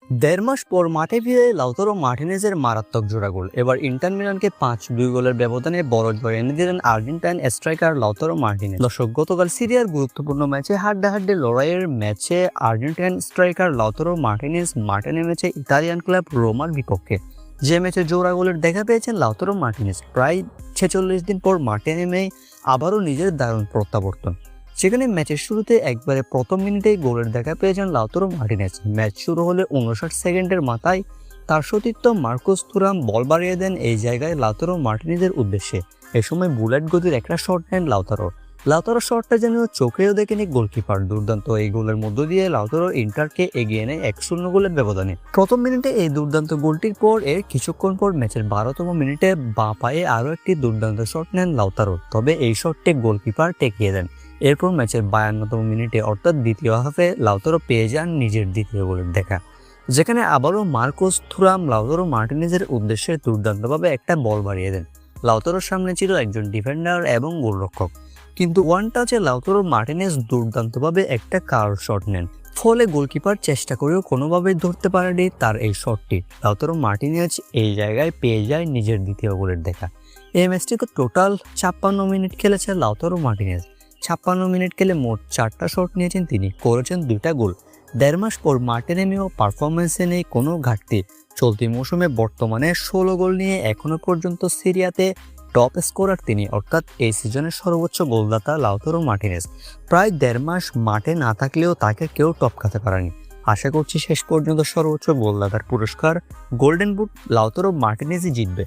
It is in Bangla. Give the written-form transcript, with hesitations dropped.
দেড় মাস পর মাঠে ফিরে লাউতারো মার্টিনেজের মারাত্মক জোড়া গোল। এবার ইন্টার মিলানকে 5-2 গোলের ব্যবধানে বড় জয় এনে দিলেন আর্জেন্টাইন স্ট্রাইকার লাউতারো মার্টিনেজ। দর্শক, গতকাল সিরিয়ার গুরুত্বপূর্ণ ম্যাচে হাড্ডাহাড্ডি লড়াইয়ের ম্যাচে আর্জেন্টাইন স্ট্রাইকার লাউতারো মার্টিনেজ মাঠে নেমেছে ইতালিয়ান ক্লাব রোমার বিপক্ষে। যে ম্যাচে জোড়া গোলের দেখা পেয়েছেন লাউতারো মার্টিনেজ, প্রায় 46 দিন পর মাঠে নেমে আবারও নিজের দারুণ প্রত্যাবর্তন। সেখানে ম্যাচের শুরুতে একবারে প্রথম মিনিটেই গোলের দেখা পেয়েছেন লাউতারো মার্টিনেজ। ম্যাচ শুরু হলে 59 সেকেন্ডের মাথায় তার সতীর্থ মার্কোস থুরাম বল বাড়িয়ে দেন এই জায়গায় লাউতারো মার্টিনেজের উদ্দেশ্যে। এ সময় বুলেট গতির একটা শট নেন লাউতারো শটটা যেন চোখেও দেখেনি গোলকিপার। দুর্দান্ত এই গোলের মধ্য দিয়ে লাউতারো ইন্টারকে এগিয়ে নেয় 1-0 গোলের ব্যবধানে। প্রথম মিনিটে এই দুর্দান্ত গোলটির পর কিছুক্ষণ পর ম্যাচের 12তম মিনিটে বাঁ পায়ে আরও একটি দুর্দান্ত শট নেন লাউতারো, তবে এই শটটি গোলকিপার টেকিয়ে দেন। এরপর ম্যাচের 52তম মিনিটে অর্থাৎ দ্বিতীয় হাফে লাউতারো পেয়ে যান নিজের দ্বিতীয় গোলের দেখা, যেখানে আবারও মার্কোস থুরাম লাউতারো মার্টিনেজের উদ্দেশ্যে দুর্দান্তভাবে একটা বল বাড়িয়ে দেন। লাউতারোর সামনে ছিল একজন ডিফেন্ডার এবং গোলরক্ষক, কিন্তু ওয়ান টাচে লাউতারো মার্টিনেজ দুর্দান্তভাবে একটা কার্ভ শট নেন। ফলে গোলকিপার চেষ্টা করেও কোনোভাবেই ধরতে পারেনি তার এই শটটি। লাউতারো মার্টিনেজ এই জায়গায় পেয়ে যায় নিজের দ্বিতীয় গোলের দেখা। এই ম্যাচটিতে টোটাল 56 মিনিট খেলেছে লাউতারো মার্টিনেজ। 56 মিনিট খেলে মোট 4টা শট নিয়েছেন তিনি, করেছেন 2টা গোল। দেড় মাস পর মাঠে নেমেও পারফরমেন্সে নেই কোনো ঘাটতি। চলতি মৌসুমে বর্তমানে 16 গোল নিয়ে এখনো পর্যন্ত সিরিয়াতে টপ স্কোরার তিনি, অর্থাৎ এই সিজনের সর্বোচ্চ গোলদাতা লাউতারো মার্টিনেজ। প্রায় দেড় মাস মাঠে না থাকলেও তাকে কেউ টপকাতে পারেনি। আশা করছি শেষ পর্যন্ত সর্বোচ্চ গোলদাতার পুরস্কার গোল্ডেন বুট লাউতারো মার্টিনেজই জিতবে।